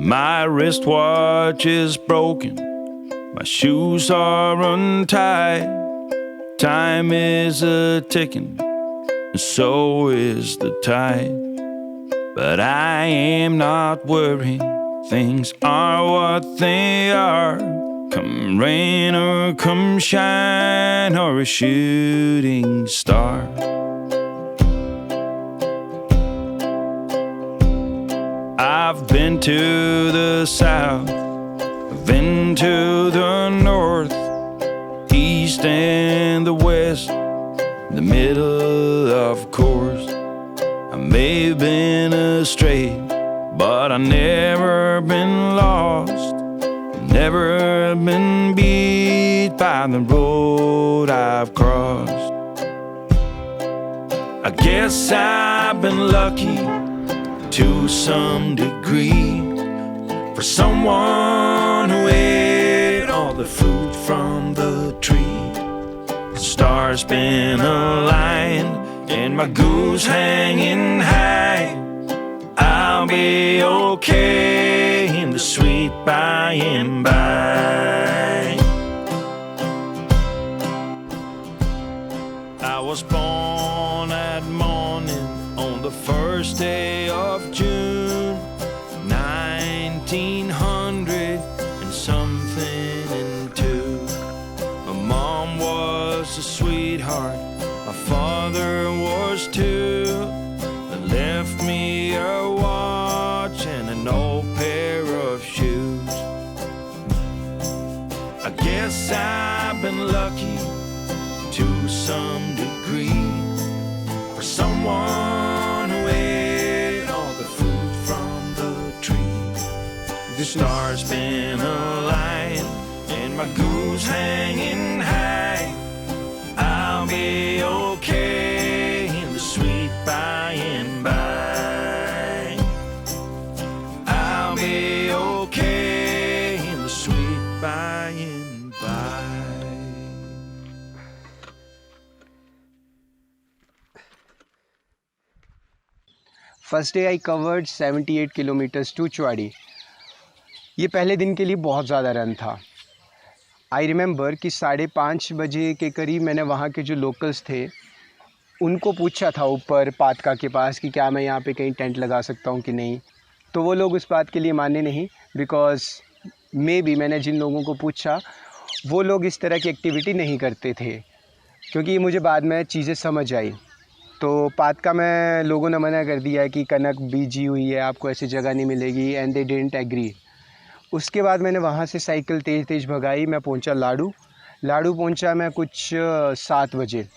My wristwatch is broken, my shoes are untied. Time is a ticking, and so is the tide. But I am not worried, things are what they are. Come rain or come shine or a shooting star. I've been to the south, I've been to the north, east and the west, the middle of course. I may have been astray, but I've never been lost, never been beat by the road I've crossed. I guess I've been lucky to some degree, for someone who ate all the fruit from the tree. The stars been aligned and my goose hanging high. I'll be okay in the sweet by and by. I was born at morning on the first day of June, 1900 and something and two. My mom was a sweetheart, my father was too. They left me a watch and an old pair of shoes. I guess I've been lucky to some degree, for someone who ate all the fruit from the tree. The stars been aligned and my goose hanging high. I'll be okay in the sweet by and by. I'll be okay in the sweet by and by. First day I covered 78 kilometres to Chowari. ये पहले दिन के लिए बहुत ज़्यादा run था। I remember कि 5:30 बजे के करीब मैंने वहाँ के जो लोकल्स थे उनको पूछा था ऊपर पातका के पास कि क्या मैं यहाँ पे कहीं टेंट लगा सकता हूँ कि नहीं। तो वो लोग उस बात के लिए माने नहीं, बिकॉज़ मे बी मैंने जिन लोगों को पूछा वो लोग इस तरह की एक्टिविटी नहीं करते थे, क्योंकि ये मुझे बाद में चीज़ें समझ आई। तो पातका में लोगों ने मना कर दिया कि कनक बीजी हुई है, आपको ऐसी जगह नहीं मिलेगी, एंड दे डिडंट एग्री। उसके बाद मैंने वहाँ से साइकिल तेज़ तेज़ भगाई। मैं पहुँचा लाडू पहुँचा मैं कुछ 7 बजे।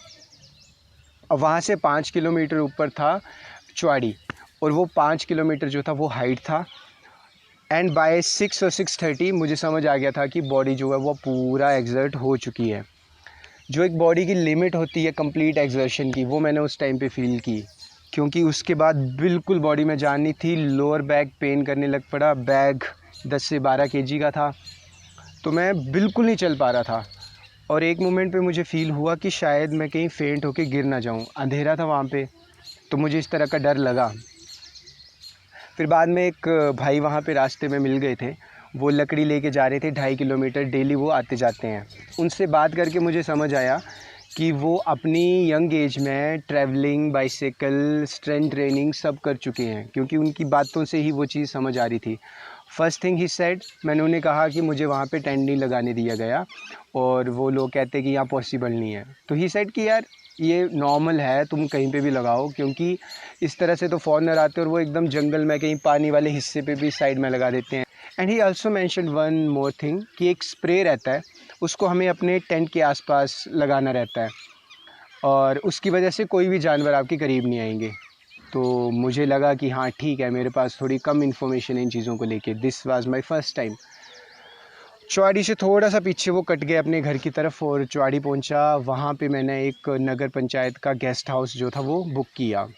और वहाँ से 5 किलोमीटर ऊपर था चुवाड़ी, और वो 5 किलोमीटर जो था वो हाइट था। एंड बाय 6 और 6:30 मुझे समझ आ गया था कि बॉडी जो है वो पूरा एक्सर्ट हो चुकी है। जो एक बॉडी की लिमिट होती है कंप्लीट एक्सर्शन की, वो मैंने उस टाइम पे फील की, क्योंकि उसके बाद बिल्कुल बॉडी में जान नहीं थी। लोअर बैक पेन करने लग पड़ा। बैग 10 से 12 केजी का था, तो मैं बिल्कुल नहीं चल पा रहा था। और एक मोमेंट पे मुझे फ़ील हुआ कि शायद मैं कहीं फेंट होके गिर ना जाऊं। अंधेरा था वहाँ पे, तो मुझे इस तरह का डर लगा। फिर बाद में एक भाई वहाँ पे रास्ते में मिल गए थे, वो लकड़ी लेके जा रहे थे 2.5 किलोमीटर, डेली वो आते जाते हैं। उनसे बात करके मुझे समझ आया कि वो अपनी यंग एज में ट्रैवलिंग, बाइसाइकिल, स्ट्रेंथ ट्रेनिंग सब कर चुके हैं, क्योंकि उनकी बातों से ही वो चीज़ समझ आ रही थी। फर्स्ट थिंग ही सेड, मैंने उन्हें कहा कि मुझे वहाँ पे टेंट नहीं लगाने दिया गया, और वो लोग कहते हैं कि यहाँ पॉसिबल नहीं है। तो ही सेड कि यार ये नॉर्मल है, तुम कहीं पे भी लगाओ, क्योंकि इस तरह से तो फॉरेनर आते हैं और वो एकदम जंगल में कहीं पानी वाले हिस्से पे भी साइड में लगा देते हैं। And he also mentioned one more thing कि एक स्प्रे रहता है, उसको हमें अपने टेंट के आसपास लगाना रहता है, और उसकी वजह से कोई भी जानवर आपके करीब नहीं आएंगे। तो मुझे लगा कि हाँ ठीक है, मेरे पास थोड़ी कम इन्फॉर्मेशन है इन चीज़ों को लेके। This was my first time. Chowari से थोड़ा सा पीछे वो कट गए अपने घर की तरफ, और चुवाड़ी पहुंचा। वहाँ पे मैंने एक नगर पंचायत का गेस्ट हाउस जो था वो बुक किया।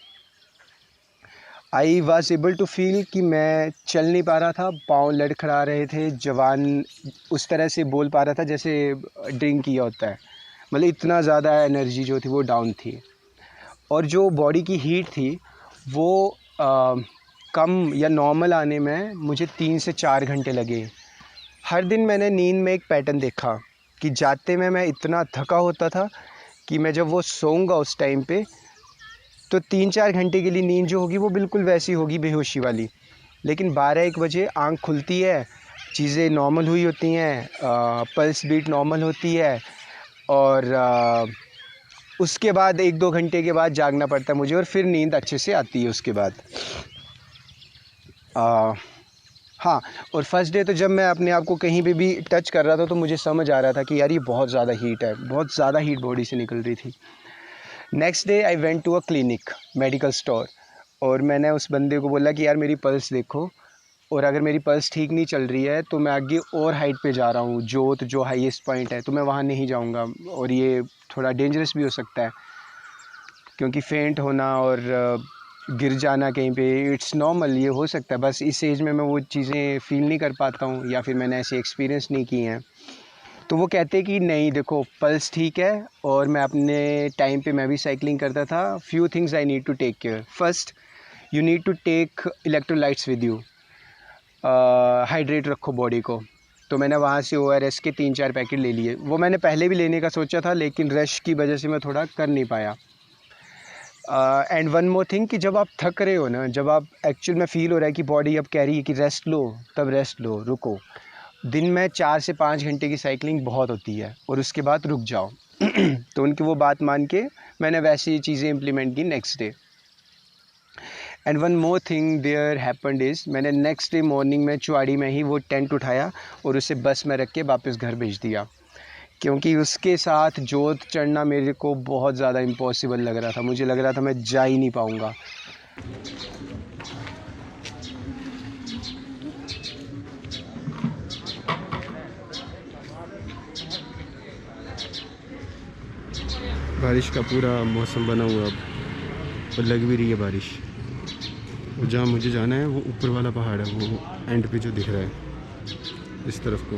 I was able to feel कि मैं चल नहीं पा रहा था, पाँव लड़खड़ा रहे थे। जवान उस तरह से बोल पा रहा था जैसे ड्रिंक किया होता है, मतलब इतना ज़्यादा एनर्जी जो थी वो डाउन थी। और जो बॉडी की हीट थी वो कम या नॉर्मल आने में मुझे 3 से 4 घंटे लगे। हर दिन मैंने नींद में एक पैटर्न देखा कि जाते में मैं इतना थका होता था कि मैं जब वो सोऊंगा उस टाइम पे तो 3-4 घंटे के लिए नींद जो होगी वो बिल्कुल वैसी होगी, बेहोशी वाली। लेकिन 12-1 बजे आँख खुलती है, चीज़ें नॉर्मल हुई होती हैं, पल्स बीट नॉर्मल होती है और उसके बाद 1-2 घंटे के बाद जागना पड़ता है मुझे और फिर नींद अच्छे से आती है उसके बाद। हाँ, और फर्स्ट डे तो जब मैं अपने आप को कहीं पे भी टच कर रहा था तो मुझे समझ आ रहा था कि यार ये बहुत ज़्यादा हीट है, बहुत ज़्यादा हीट बॉडी से निकल रही थी। Next day I went to a clinic, medical store, और मैंने उस बंदे को बोला कि यार मेरी पल्स देखो, और अगर मेरी पल्स ठीक नहीं चल रही है तो मैं आगे और हाइट पे जा रहा हूँ, जोत जो हाईएस्ट पॉइंट है, तो मैं वहाँ नहीं जाऊँगा और ये थोड़ा डेंजरस भी हो सकता है क्योंकि फेंट होना और गिर जाना कहीं पे इट्स नॉर्मल, ये हो सकता है। बस इस एज में मैं वो चीज़ें फ़ील नहीं कर पाता हूँ या फिर मैंने ऐसे एक्सपीरियंस नहीं किए हैं। तो वो कहते कि नहीं देखो पल्स ठीक है और मैं अपने टाइम पे मैं भी साइकिलिंग करता था। Few things I need to take care. First, you need to take electrolytes with you, hydrate रखो बॉडी को। तो मैंने वहाँ से ORS के 3-4 पैकेट ले लिए। वो मैंने पहले भी लेने का सोचा था लेकिन रश की वजह से मैं थोड़ा कर नहीं पाया। एंड वन मोर थिंग कि जब आप थक रहे हो ना, जब आप एक्चुअल में फ़ील हो रहा है कि बॉडी अब कह रही है कि रेस्ट लो, तब रेस्ट लो, रुको। दिन में 4 से 5 घंटे की साइकिलिंग बहुत होती है और उसके बाद रुक जाओ। तो उनकी वो बात मान के मैंने वैसी चीज़ें इम्प्लीमेंट की next day. And one more thing there happened is, मैंने नेक्स्ट डे मॉर्निंग में चुआड़ी में ही वो टेंट उठाया और उसे बस में रख के वापस घर भेज दिया, क्योंकि उसके साथ जोत चढ़ना मेरे को बहुत ज़्यादा इम्पॉसिबल लग रहा था। मुझे लग रहा था मैं जा ही नहीं पाऊँगा। बारिश का पूरा मौसम बना हुआ अब, और लग भी रही है बारिश। और जहाँ मुझे जाना है वो ऊपर वाला पहाड़ है, वो एंड पे जो दिख रहा है इस तरफ को,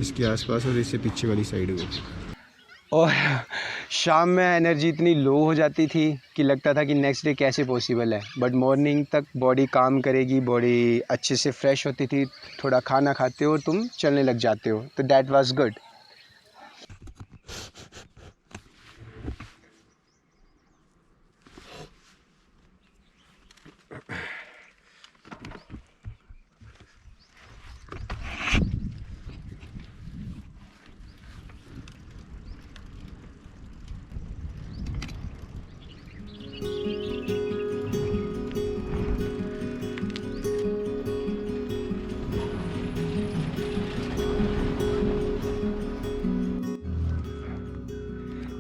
इसके आसपास और इससे पीछे वाली साइड को। और शाम में एनर्जी इतनी लो हो जाती थी कि लगता था कि नेक्स्ट डे कैसे पॉसिबल है, बट मॉर्निंग तक बॉडी काम करेगी, बॉडी अच्छे से फ्रेश होती थी। थोड़ा खाना खाते हो और तुम चलने लग जाते हो, तो दैट वाज गुड।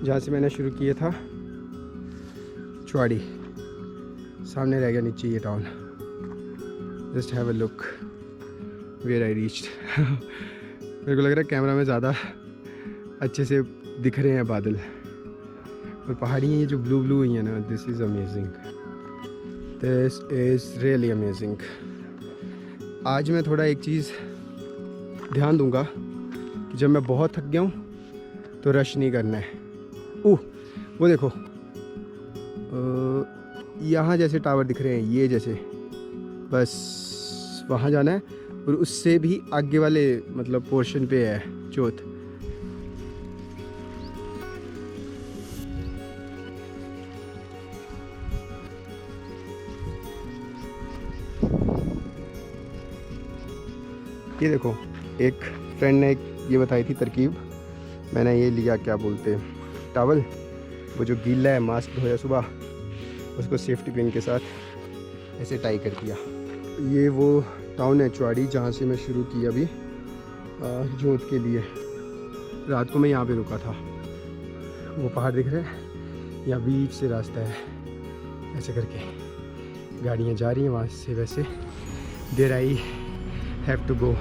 जहाँ से मैंने शुरू किया था चुआड़ी, सामने रह गया नीचे ये town. Just have a look where I reached. मेरे को लग रहा है कैमरा में ज़्यादा अच्छे से दिख रहे हैं बादल और पहाड़ियाँ ये जो ब्लू ब्लू हुई हैं ना, this is amazing, this is really amazing. आज मैं थोड़ा एक चीज़ ध्यान दूंगा कि जब मैं बहुत थक गया हूँ तो रश नहीं करना है। वो देखो यहाँ जैसे टावर दिख रहे हैं, ये जैसे, बस वहाँ जाना है और उससे भी आगे वाले मतलब पोर्शन पे है जोत। ये देखो, एक फ्रेंड ने ये बताई थी तरकीब, मैंने ये लिया, क्या बोलते हैं, टॉवल, वो जो गीला है, मास्क धोया सुबह, उसको सेफ्टी पिन के साथ ऐसे टाई कर दिया। ये वो टाउन है चुआड़ी जहाँ से मैं शुरू की अभी जोत के लिए। रात को मैं यहाँ पे रुका था, वो पहाड़ दिख रहे हैं, यहाँ बीच से रास्ता है, ऐसे करके गाड़ियाँ जा रही हैं वहाँ से। वैसे there I have to go.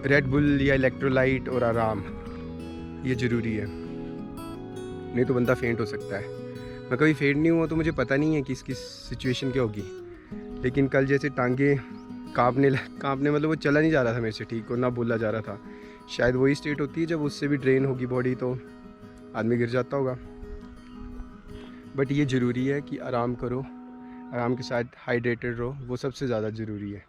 Red Bull या इलेक्ट्रोलाइट और आराम, ये ज़रूरी है, नहीं तो बंदा फेंट हो सकता है। मैं कभी फेंट नहीं हुआ तो मुझे पता नहीं है कि इसकी सिचुएशन क्या होगी, लेकिन कल जैसे टांगे कांपने मतलब वो चला नहीं जा रहा था मेरे से ठीक, और ना बोला जा रहा था। शायद वही स्टेट होती है जब उससे भी ड्रेन होगी बॉडी तो आदमी गिर जाता होगा। बट ये ज़रूरी है कि आराम करो, आराम के साथ हाइड्रेटेड रहो, वो सबसे ज़्यादा ज़रूरी है।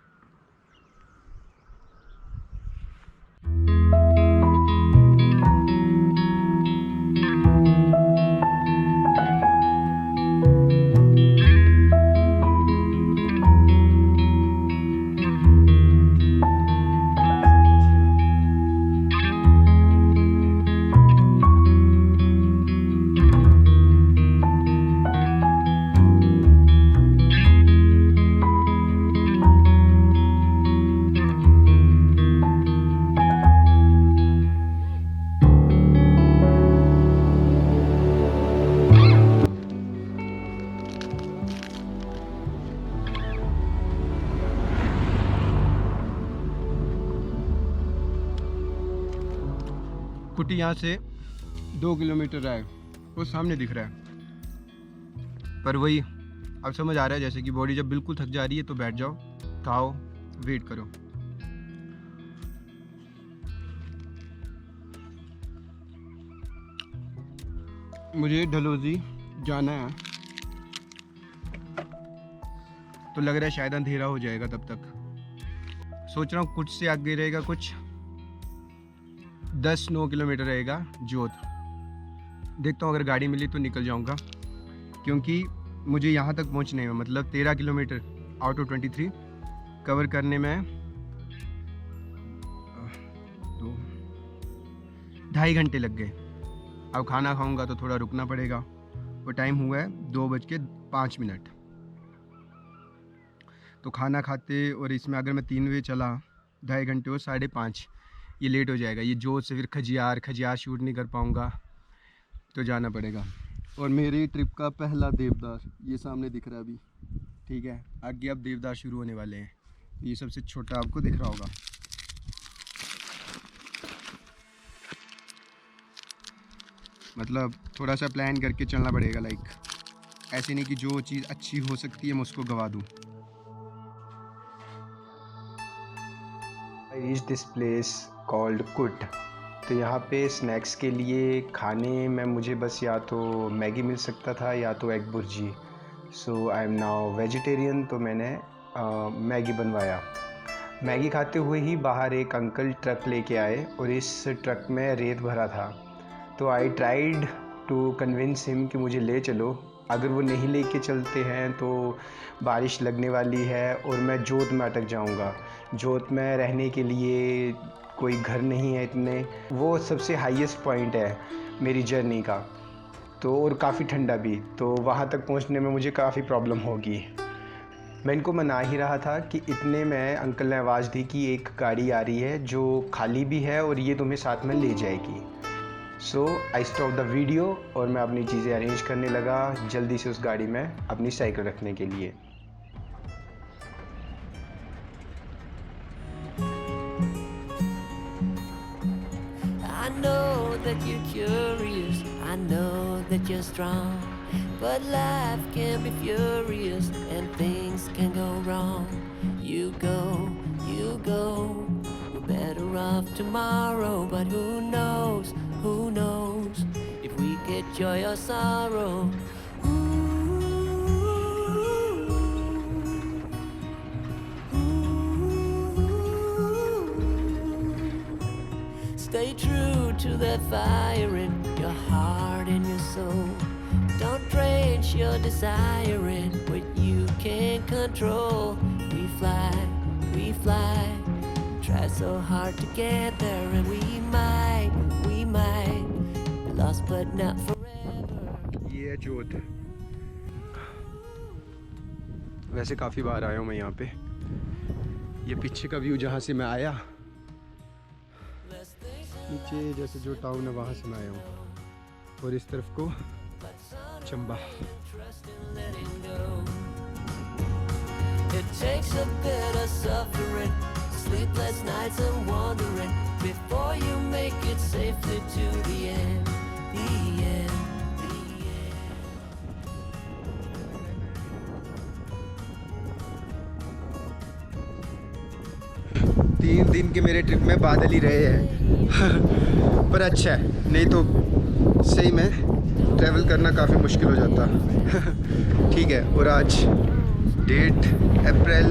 कुटी यहाँ से 2 किलोमीटर है, वो सामने दिख रहा है। पर वही अब समझ आ रहा है, जैसे कि बॉडी जब बिल्कुल थक जा रही है तो बैठ जाओ, खाओ, वेट करो। मुझे डलहौजी जाना है तो लग रहा है शायद अंधेरा हो जाएगा तब तक। सोच रहा हूँ कुछ से आगे रहेगा, कुछ 10-9 किलोमीटर रहेगा जोत। देखता हूँ अगर गाड़ी मिली तो निकल जाऊँगा, क्योंकि मुझे यहाँ तक पहुँचने में मतलब 13 किलोमीटर आउट ऑफ 23 कवर करने में 2.5 घंटे लग गए। अब खाना खाऊंगा तो थोड़ा रुकना पड़ेगा, और टाइम हुआ है 2:05। तो खाना खाते और इसमें अगर मैं 3 बजे चला 2.5 घंटे और 5:30 ये लेट हो जाएगा। ये जोत से फिर खजियार शूट नहीं कर पाऊँगा, तो जाना पड़ेगा। और मेरी ट्रिप का पहला देवदार ये सामने दिख रहा है अभी, ठीक है। आगे अब देवदार शुरू होने वाले हैं, ये सबसे छोटा आपको दिख रहा होगा। मतलब थोड़ा सा प्लान करके चलना पड़ेगा, लाइक ऐसे नहीं कि जो चीज़ अच्छी हो सकती है मैं उसको गवा दूँ। I reach this place called कुट। तो यहाँ पे स्नैक्स के लिए खाने में मुझे बस या तो मैगी मिल सकता था या तो egg bhurji. So I am now vegetarian, तो मैंने मैगी बनवाया। मैगी खाते हुए ही बाहर एक अंकल ट्रक लेके आए और इस ट्रक में रेत भरा था। तो I tried to convince him कि मुझे ले चलो। अगर वो नहीं लेके चलते हैं तो बारिश लगने वाली है और मैं जोत में अटक जाऊंगा। जोत में रहने के लिए कोई घर नहीं है इतने, वो सबसे हाईएस्ट पॉइंट है मेरी जर्नी का, तो और काफ़ी ठंडा भी, तो वहाँ तक पहुँचने में मुझे काफ़ी प्रॉब्लम होगी। मैं इनको मना ही रहा था कि इतने में अंकल ने आवाज़ दी कि एक गाड़ी आ रही है जो खाली भी है और ये तुम्हें साथ में ले जाएगी। सो आई स्टॉप द वीडियो और मैं अपनी चीज़ें अरेंज करने लगा जल्दी से उस गाड़ी में अपनी साइकिल रखने के लिए। I know that you're curious, I know that you're strong, but life can be furious and things can go wrong. You go, we're better off tomorrow, but who knows if we get joy or sorrow. Stay true to that fire in your heart and your soul. Don't drench your desire in what you can't control. We fly, try so hard to get there, and we might be lost but not forever. ये है जोत। वैसे काफ़ी बार आया हूँ मैं यहाँ पे। ये पीछे का व्यू जहाँ से मैं आया, नीचे जैसे जो टाउन है वहाँ से मैं आया हूँ, और इस तरफ को Chamba. It takes a bit of suffering to sleep sleepless nights and wandering before you make it safely to the end, the end, the end. 3 दिन के मेरे ट्रिप में बादल ही रहे हैं पर अच्छा है, नहीं तो सही में ट्रैवल करना काफ़ी मुश्किल हो जाता। ठीक है, और आज डेट अप्रैल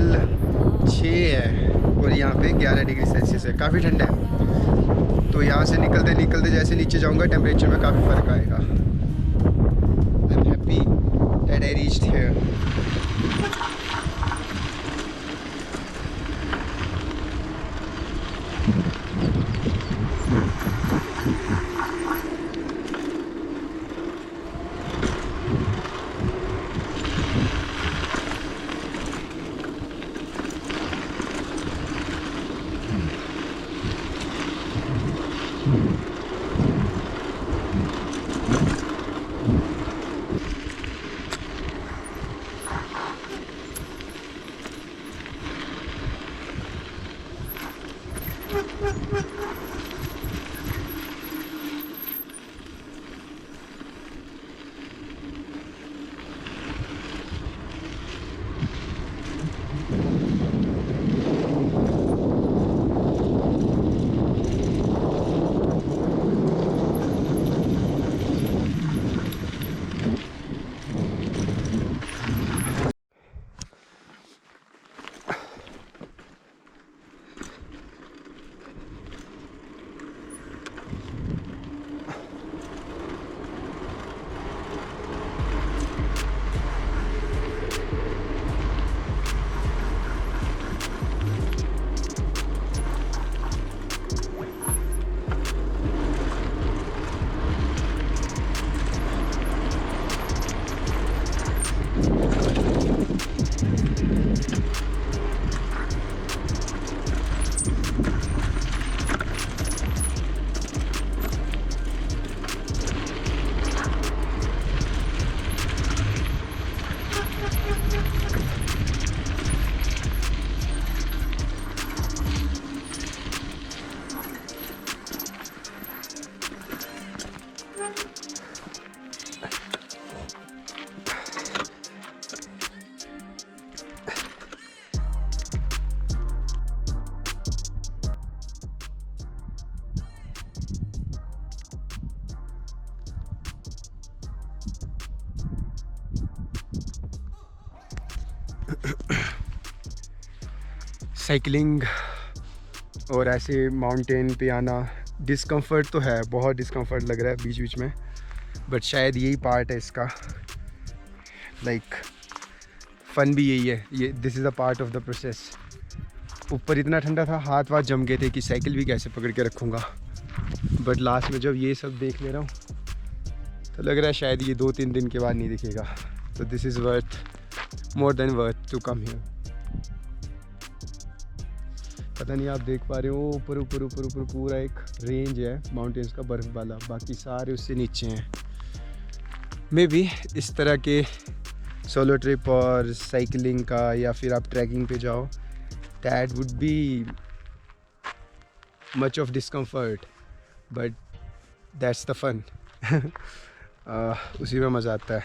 6 है और यहाँ पे 11 डिग्री सेल्सियस है, काफ़ी ठंडा है। तो यहाँ से निकलते निकलते जैसे नीचे जाऊँगा टेम्परेचर में काफ़ी फ़र्क आएगा। I am happy that I reached here. Cycling और ऐसे माउंटेन पे आना डिस्कम्फर्ट तो है, बहुत डिस्कम्फर्ट लग रहा है बीच बीच में, बट शायद यही पार्ट है इसका। लाइक फ़न भी यही है, ये this is a part of the process. ऊपर इतना ठंडा था, हाथ वाथ जम गए थे कि साइकिल भी कैसे पकड़ के रखूँगा, बट लास्ट में जब ये सब देख ले रहा हूँ तो लग रहा है शायद ये 2-3 दिन के बाद नहीं दिखेगा। तो this is worth, more than worth to come here. पता नहीं आप देख पा रहे हो, ऊपर ऊपर ऊपर ऊपर पूरा एक रेंज है माउंटेन्स का, बर्फ़ वाला, बाकी सारे उससे नीचे हैं। मे बी इस तरह के सोलो ट्रिप और साइकिलिंग का या फिर आप ट्रैकिंग पे जाओ, that would be much of discomfort, but that's the fun. उसी में मज़ा आता है।